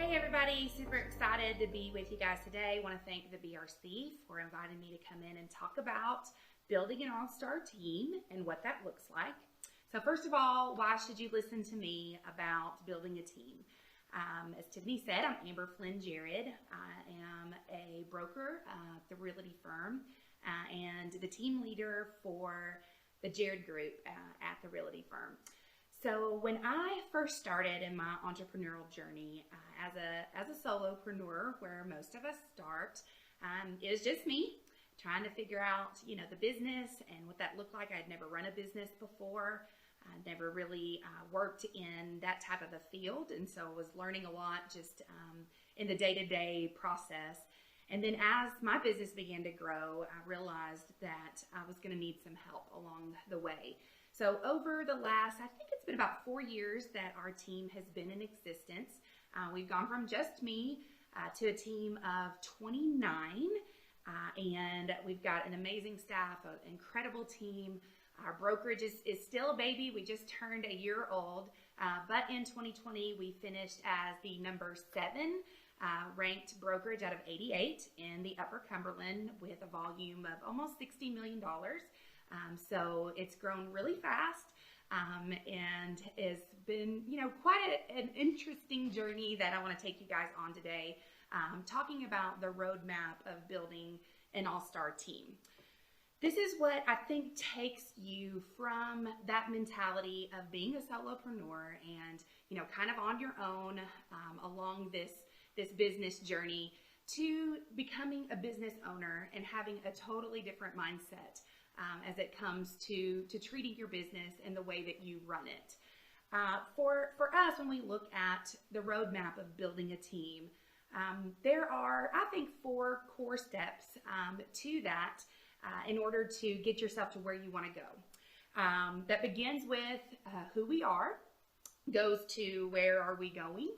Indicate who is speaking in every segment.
Speaker 1: Hey everybody, super excited to be with you guys today. I want to thank the BRC for inviting me to come in and talk about building an all-star team and what that looks like. So first of all, why should you listen to me about building a team? As Tiffany said, I'm Amber Flynn-Jared. I am a broker at the realty firm and the team leader for the Jared Group at the realty firm. So when I first started in my entrepreneurial journey as a solopreneur, where most of us start, it was just me trying to figure out, the business and what that looked like. I'd never run a business before. I'd never really worked in that type of a field, and so I was learning a lot just in the day-to-day process. And then as my business began to grow, I realized that I was going to need some help along the way. So over the last, I think it's been about 4 years that our team has been in existence. We've gone from just me to a team of 29, and we've got an amazing staff, an incredible team. Our brokerage is still a baby. We just turned a year old, but in 2020, we finished as the number 7 ranked brokerage out of 88 in the Upper Cumberland with a volume of almost $60 million. So it's grown really fast and has been, quite an interesting journey that I want to take you guys on today, talking about the roadmap of building an all-star team. This is what I think takes you from that mentality of being a solopreneur and, kind of on your own along this business journey to becoming a business owner and having a totally different mindset as it comes to treating your business and the way that you run it. For us, when we look at the roadmap of building a team, there are, I think, 4 core steps to that in order to get yourself to where you want to go. That begins with who we are, goes to where are we going,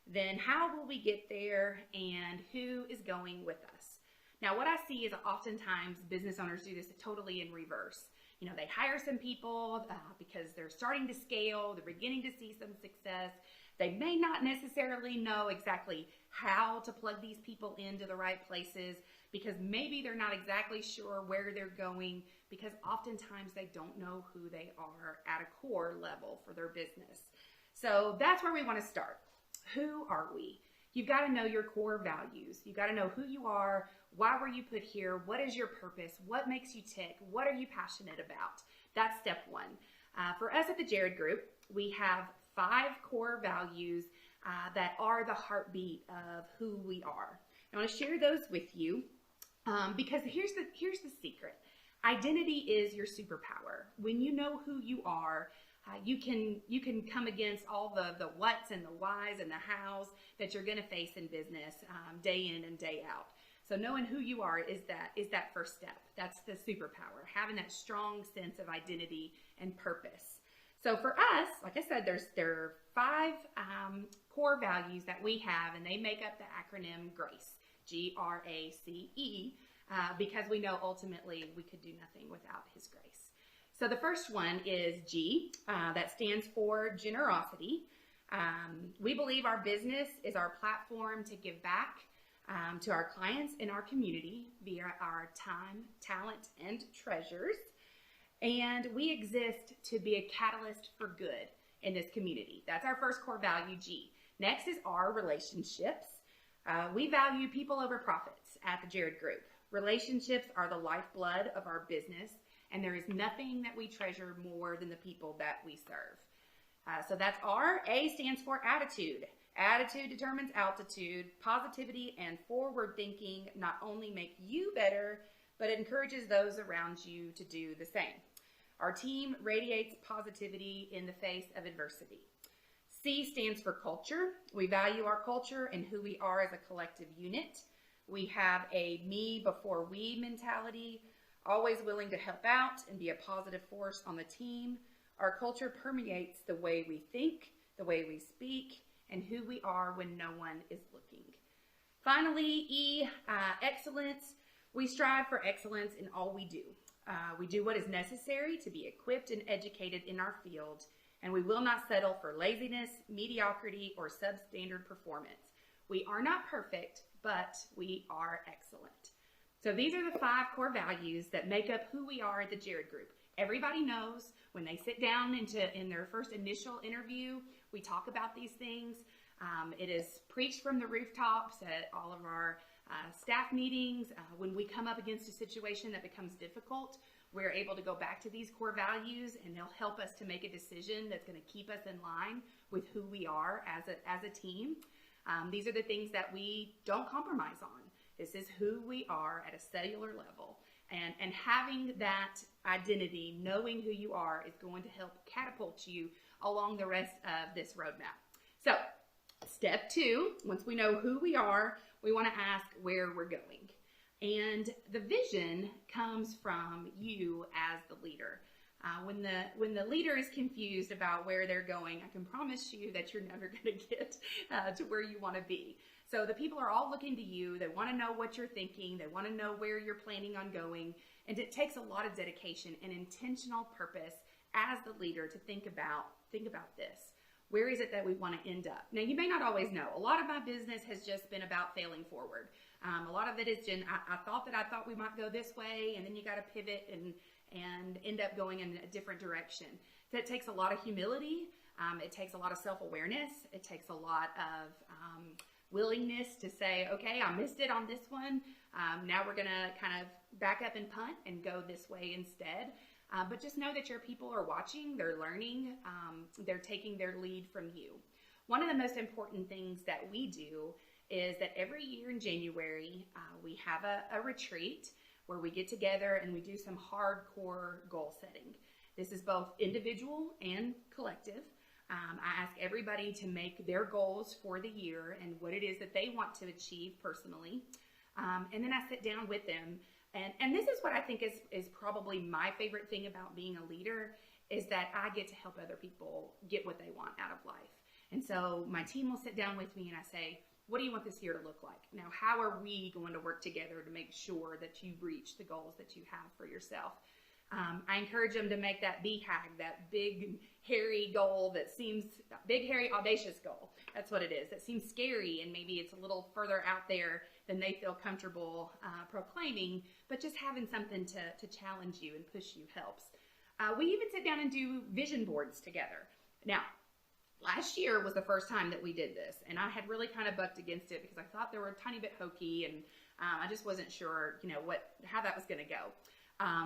Speaker 1: then how will we get there, and who is going with us. Now, what I see is oftentimes business owners do this totally in reverse. They hire some people because they're starting to scale, they're beginning to see some success. They may not necessarily know exactly how to plug these people into the right places because maybe they're not exactly sure where they're going because oftentimes they don't know who they are at a core level for their business. So that's where we want to start. Who are we? You've got to know your core values. You've got to know who you are. Why were you put here? What is your purpose? What makes you tick? What are you passionate about? That's step 1. For us at the Jared Group, we have 5 core values that are the heartbeat of who we are. I want to share those with you because here's the secret. Identity is your superpower. When you know who you are, you can come against all the whats and the whys and the hows that you're going to face in business day in and day out. So knowing who you are is that first step. That's the superpower, having that strong sense of identity and purpose. So for us, like I said, there are 5 core values that we have, and they make up the acronym GRACE, G-R-A-C-E, because we know ultimately we could do nothing without His grace. So the first one is G, that stands for generosity. We believe our business is our platform to give back to our clients and our community via our time, talent, and treasures. And we exist to be a catalyst for good in this community. That's our first core value, G. Next is our relationships. We value people over profits at the Jared Group. Relationships are the lifeblood of our business, and there is nothing that we treasure more than the people that we serve. So that's R. A stands for attitude. Attitude determines altitude. Positivity and forward thinking not only make you better, but it encourages those around you to do the same. Our team radiates positivity in the face of adversity. C stands for culture. We value our culture and who we are as a collective unit. We have a me before we mentality, always willing to help out and be a positive force on the team. Our culture permeates the way we think, the way we speak, and who we are when no one is looking. Finally, E, excellence. We strive for excellence in all we do. We do what is necessary to be equipped and educated in our field, and we will not settle for laziness, mediocrity, or substandard performance. We are not perfect, but we are excellent. So these are the 5 core values that make up who we are at the Jared Group. Everybody knows when they sit down in their first initial interview, we talk about these things. It is preached from the rooftops at all of our staff meetings. When we come up against a situation that becomes difficult, we're able to go back to these core values, and they'll help us to make a decision that's going to keep us in line with who we are as a team. These are the things that we don't compromise on. This is who we are at a cellular level. And having that identity, knowing who you are, is going to help catapult you along the rest of this roadmap. So, step 2, once we know who we are, we want to ask where we're going. And the vision comes from you as the leader. When the leader is confused about where they're going, I can promise you that you're never going to get to where you want to be. So the people are all looking to you. They want to know what you're thinking. They want to know where you're planning on going. And it takes a lot of dedication and intentional purpose as the leader to think about this. Where is it that we want to end up? Now, you may not always know. A lot of my business has just been about failing forward. A lot of it is, I thought we might go this way, and then you got to pivot and end up going in a different direction. So it takes a lot of humility. It takes a lot of self-awareness. It takes a lot of willingness to say, okay, I missed it on this one. Now we're going to kind of back up and punt and go this way instead. But just know that your people are watching, they're learning, they're taking their lead from you. One of the most important things that we do is that every year in January, we have a retreat where we get together and we do some hardcore goal setting. This is both individual and collective. I ask everybody to make their goals for the year and what it is that they want to achieve personally. And then I sit down with them. And this is what I think is probably my favorite thing about being a leader, is that I get to help other people get what they want out of life. And so my team will sit down with me and I say, what do you want this year to look like? Now, how are we going to work together to make sure that you reach the goals that you have for yourself? I encourage them to make that BHAG, that big, hairy goal that seems, big, hairy, audacious goal. That's what it is. That seems scary, and maybe it's a little further out there than they feel comfortable proclaiming, but just having something to challenge you and push you helps. We even sit down and do vision boards together. Now, last year was the first time that we did this, and I had really kind of bucked against it because I thought they were a tiny bit hokey, and I just wasn't sure, how that was going to go.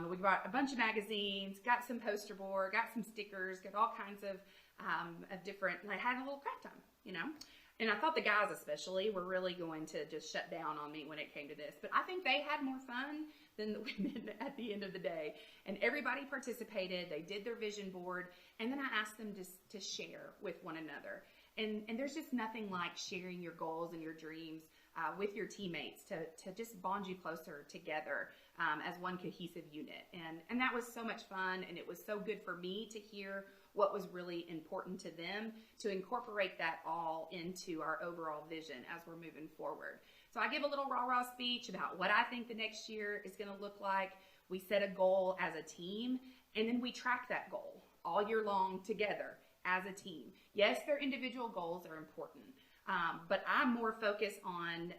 Speaker 1: We brought a bunch of magazines, got some poster board, got some stickers, got all kinds of different, had a little craft time, And I thought the guys especially were really going to just shut down on me when it came to this. But I think they had more fun than the women at the end of the day. And everybody participated. They did their vision board. And then I asked them to share with one another. And there's just nothing like sharing your goals and your dreams with your teammates to just bond you closer together as one cohesive unit. And that was so much fun, and it was so good for me to hear what was really important to them, to incorporate that all into our overall vision as we're moving forward. So I give a little rah-rah speech about what I think the next year is going to look like. We set a goal as a team, and then we track that goal all year long together as a team. Yes, their individual goals are important, but I'm more focused on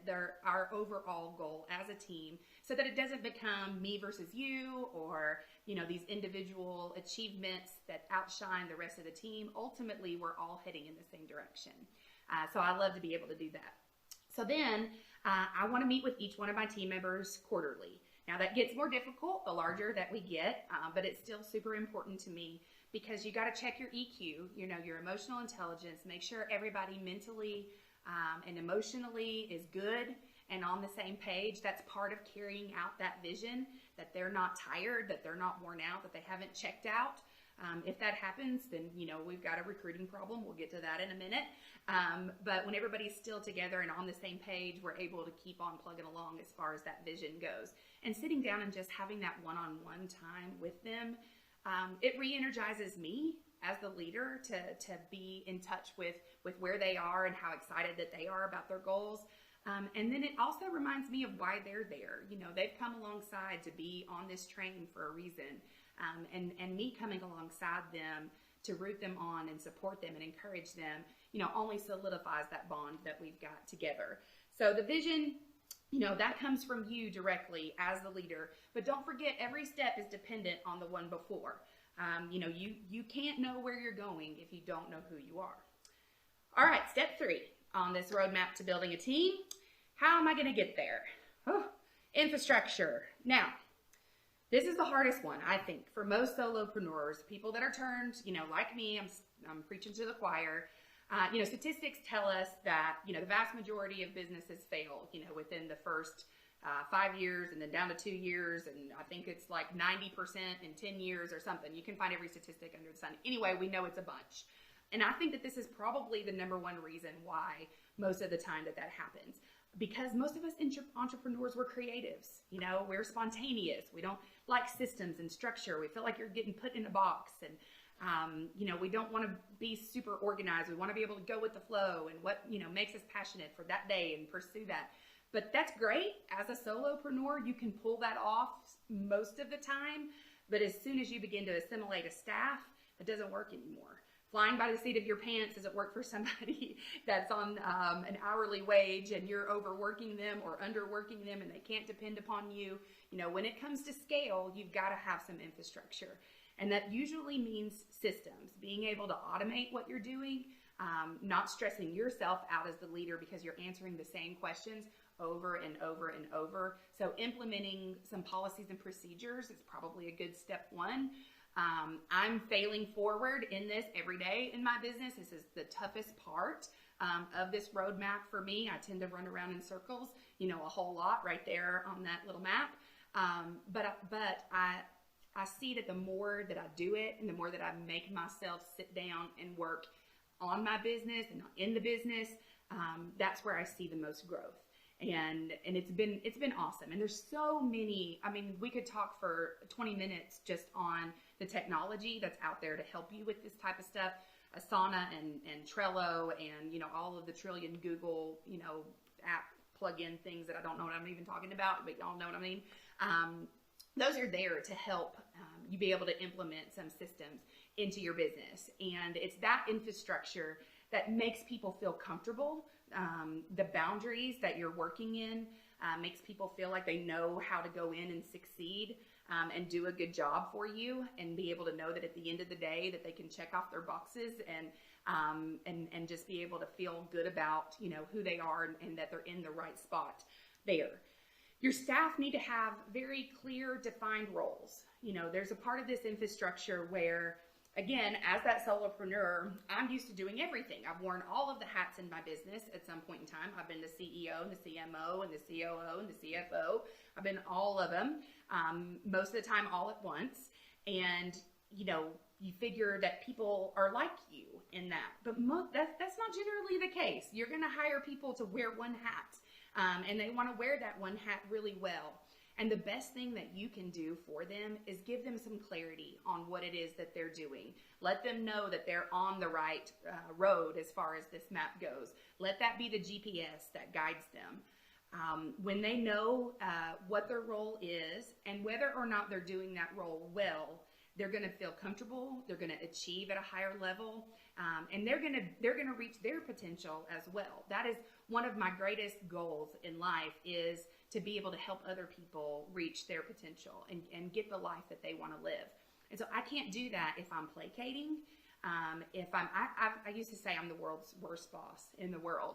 Speaker 1: our overall goal as a team so that it doesn't become me versus you or, these individual achievements that outshine the rest of the team. Ultimately, we're all heading in the same direction. So I love to be able to do that. So then I want to meet with each one of my team members quarterly. Now that gets more difficult the larger that we get, but it's still super important to me because you got to check your EQ, your emotional intelligence, make sure everybody mentally and emotionally is good and on the same page. That's part of carrying out that vision, that they're not tired, that they're not worn out, that they haven't checked out. If that happens, then, we've got a recruiting problem. We'll get to that in a minute. But when everybody's still together and on the same page, we're able to keep on plugging along as far as that vision goes. And sitting down and just having that one-on-one time with them, it re-energizes me as the leader to be in touch with where they are and how excited that they are about their goals. And then it also reminds me of why they're there. They've come alongside to be on this train for a reason. And me coming alongside them to root them on and support them and encourage them, only solidifies that bond that we've got together. So the vision, that comes from you directly as the leader, but don't forget every step is dependent on the one before. You can't know where you're going if you don't know who you are. All right, step 3 on this roadmap to building a team. How am I going to get there? Infrastructure. Now, this is the hardest one, I think, for most solopreneurs, people that are turned, like me, I'm preaching to the choir. Statistics tell us that, the vast majority of businesses fail, within the first 5 years and then down to 2 years. And I think it's like 90% in 10 years or something. You can find every statistic under the sun. Anyway, we know it's a bunch. And I think that this is probably the number one reason why most of the time that happens. Because most of us entrepreneurs, we're creatives, we're spontaneous. We don't like systems and structure. We feel like you're getting put in a box, and, we don't want to be super organized. We want to be able to go with the flow and what, makes us passionate for that day and pursue that. But that's great. As a solopreneur, you can pull that off most of the time. But as soon as you begin to assimilate a staff, it doesn't work anymore. Flying by the seat of your pants doesn't work for somebody that's on an hourly wage and you're overworking them or underworking them and they can't depend upon you. When it comes to scale, you've got to have some infrastructure. And that usually means systems, being able to automate what you're doing, not stressing yourself out as the leader because you're answering the same questions over and over and over. So implementing some policies and procedures is probably a good step 1. I'm failing forward in this every day in my business. This is the toughest part of this roadmap for me. I tend to run around in circles, a whole lot right there on that little map. But I see that the more that I do it and the more that I make myself sit down and work on my business and in the business, that's where I see the most growth. And it's been awesome. And there's so many, we could talk for 20 minutes just on the technology that's out there to help you with this type of stuff. Asana and Trello and, all of the trillion Google, app plug-in things that I don't know what I'm even talking about, but y'all know what I mean. Those are there to help you be able to implement some systems into your business. And it's that infrastructure that makes people feel comfortable. The boundaries that you're working in makes people feel like they know how to go in and succeed and do a good job for you, and be able to know that at the end of the day that they can check off their boxes and just be able to feel good about who they are and that they're in the right spot there. Your staff need to have very clear, defined roles. There's a part of this infrastructure where, again, as that solopreneur, I'm used to doing everything. I've worn all of the hats in my business at some point in time. I've been the CEO and the CMO and the COO and the CFO. I've been all of them, most of the time all at once. And, you figure that people are like you in that. But that's not generally the case. You're going to hire people to wear one hat, and they want to wear that one hat really well. And the best thing that you can do for them is give them some clarity on what it is that they're doing. Let them know that they're on the right road as far as this map goes. Let that be the GPS that guides them. When they know what their role is and whether or not they're doing that role well, they're going to feel comfortable. They're going to achieve at a higher level, and they're going to reach their potential as well. That is one of my greatest goals in life, is to be able to help other people reach their potential and get the life that they want to live. And so I can't do that if I'm placating. I used to say I'm the world's worst boss in the world,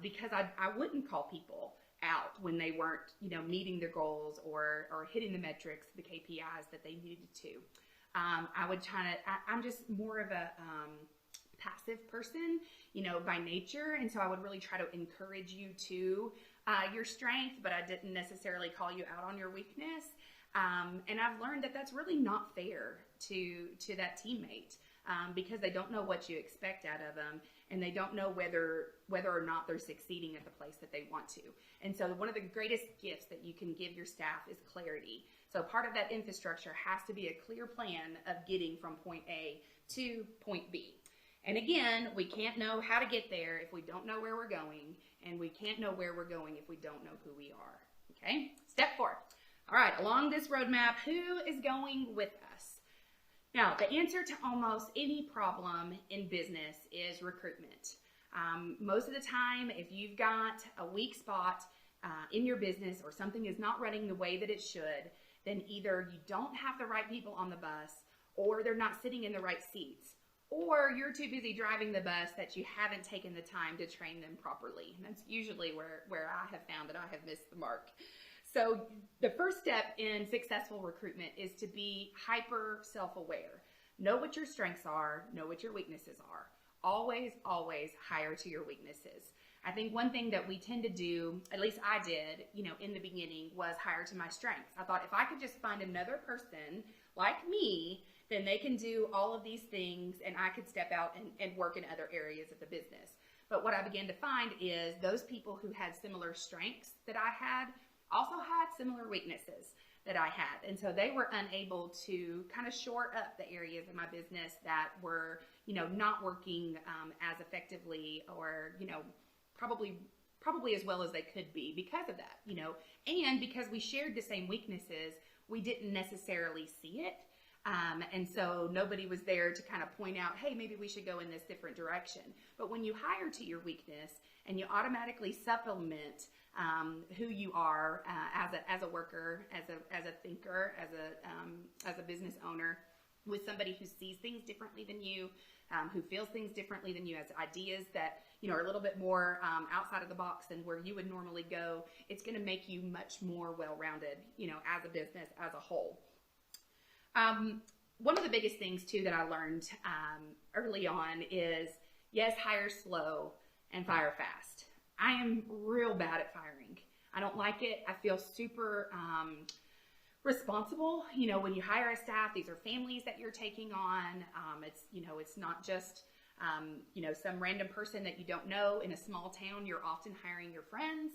Speaker 1: because I wouldn't call people out when they weren't, meeting their goals or hitting the metrics, the KPIs that they needed to. I'm just more of a passive person, by nature. And so I would really try to encourage you to your strength, but I didn't necessarily call you out on your weakness. And I've learned that that's really not fair to that teammate, because they don't know what you expect out of them, and they don't know whether or not they're succeeding at the place that they want to. And so one of the greatest gifts that you can give your staff is clarity. So part of that infrastructure has to be a clear plan of getting from point A to point B. And again, we can't know how to get there if we don't know where we're going, and we can't know where we're going if we don't know who we are. Okay? Step 4. All right, along this roadmap, who is going with us? Now, the answer to almost any problem in business is recruitment. Most of the time, if you've got a weak spot in your business or something is not running the way that it should, then either you don't have the right people on the bus, or they're not sitting in the right seats, or you're too busy driving the bus that you haven't taken the time to train them properly. And that's usually where I have found that I have missed the mark. So the first step in successful recruitment is to be hyper self-aware. Know what your strengths are, know what your weaknesses are. Always, always hire to your weaknesses. I think one thing that we tend to do, at least I did, in the beginning, was hire to my strengths. I thought if I could just find another person like me, then they can do all of these things and I could step out and work in other areas of the business. But what I began to find is those people who had similar strengths that I had also had similar weaknesses that I had. And so they were unable to kind of shore up the areas of my business that were, not working as effectively or, probably as well as they could be because of that, and because we shared the same weaknesses, we didn't necessarily see it. And so nobody was there to kind of point out, hey, maybe we should go in this different direction. But when you hire to your weakness and you automatically supplement who you are as a worker, as a thinker, as a business owner, with somebody who sees things differently than you, who feels things differently than you, has ideas that are a little bit more outside of the box than where you would normally go, it's going to make you much more well-rounded, as a business as a whole. One of the biggest things too that I learned early on is, yes, hire slow and fire fast. I am real bad at firing. I don't like it. I feel super responsible. When you hire a staff, these are families that you're taking on. It's not just some random person that you don't know. In a small town, you're often hiring your friends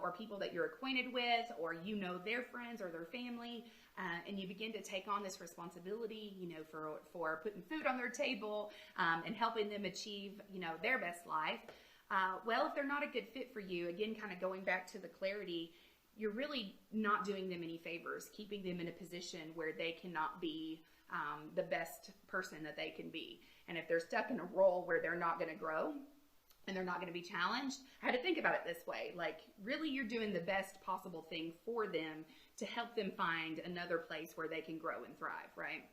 Speaker 1: or people that you're acquainted with, or their friends or their family. And you begin to take on this responsibility, for putting food on their table and helping them achieve, their best life. Well, if they're not a good fit for you, again, kind of going back to the clarity, you're really not doing them any favors, keeping them in a position where they cannot be the best person that they can be. And if they're stuck in a role where they're not going to grow and they're not going to be challenged, I had to think about it this way. Like, really, you're doing the best possible thing for them to help them find another place where they can grow and thrive, right?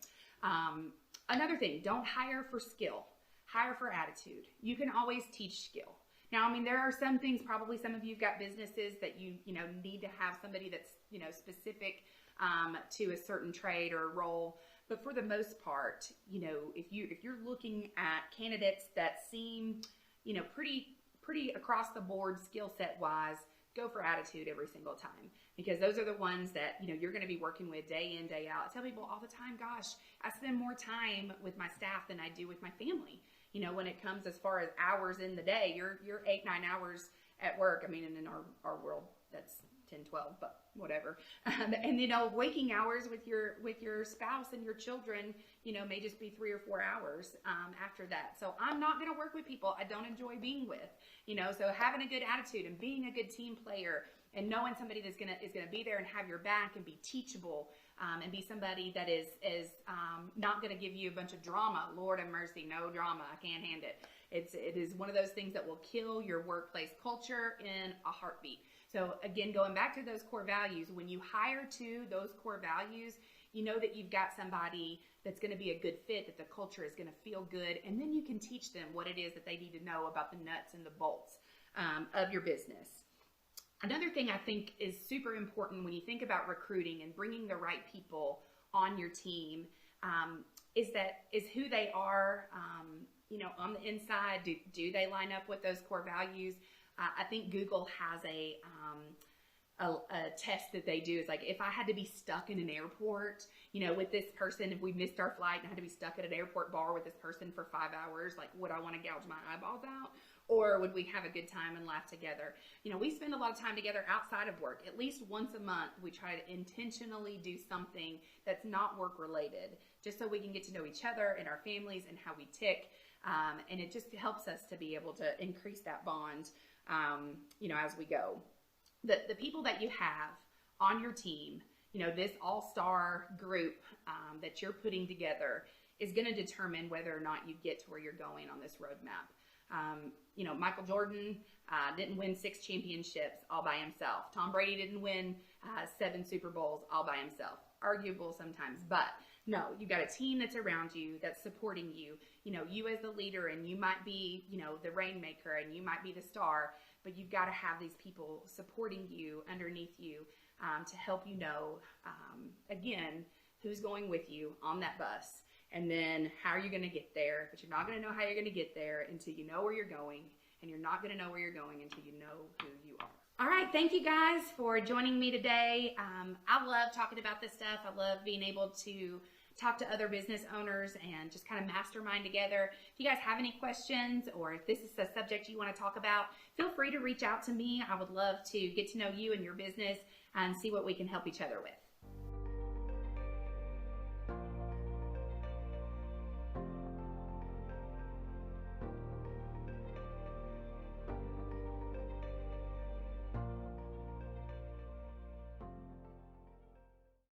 Speaker 1: Another thing, don't hire for skill. Hire for attitude. You can always teach skill. Now, there are some things, probably some of you've got businesses that you need to have somebody that's, specific to a certain trade or role. But for the most part, if you're looking at candidates that seem, pretty across the board skill set wise, go for attitude every single time, because those are the ones that, you're going to be working with day in, day out. I tell people all the time, gosh, I spend more time with my staff than I do with my family. When it comes as far as hours in the day, you're 8-9 hours at work. And in our world, that's 10, 12, but whatever. And waking hours with your spouse and your children, may just be 3 or 4 hours after that. So I'm not going to work with people I don't enjoy being with. So having a good attitude and being a good team player and knowing somebody that's is gonna be there and have your back and be teachable and be somebody that is not going to give you a bunch of drama. Lord have mercy, no drama. I can't handle it. It is one of those things that will kill your workplace culture in a heartbeat. So again, going back to those core values, when you hire to those core values, that you've got somebody that's going to be a good fit, that the culture is going to feel good, and then you can teach them what it is that they need to know about the nuts and the bolts of your business. Another thing I think is super important when you think about recruiting and bringing the right people on your team is who they are, on the inside. Do they line up with those core values? I think Google has a test that they do. It's like, if I had to be stuck in an airport, with this person, if we missed our flight and I had to be stuck at an airport bar with this person for 5 hours, like, would I want to gouge my eyeballs out? Or would we have a good time and laugh together? We spend a lot of time together outside of work. At least once a month, we try to intentionally do something that's not work related, just so we can get to know each other and our families and how we tick. And it just helps us to be able to increase that bond, as we go. The people that you have on your team, You know, this all-star group that you're putting together is going to determine whether or not you get to where you're going on this roadmap. You know, Michael Jordan didn't win 6 championships all by himself. Tom Brady didn't win 7 Super Bowls all by himself. Arguable sometimes, but no, you got a team that's around you, that's supporting you. You know, you as the leader, and you might be, you know, the rainmaker, and you might be the star, but you've got to have these people supporting you, underneath you, to help you know, again, who's going with you on that bus. And then how are you going to get there? But you're not going to know how you're going to get there until you know where you're going. And you're not going to know where you're going until you know who you are. All right. Thank you guys for joining me today. I love talking about this stuff. I love being able to talk to other business owners and just kind of mastermind together. If you guys have any questions, or if this is a subject you want to talk about, feel free to reach out to me. I would love to get to know you and your business and see what we can help each other with.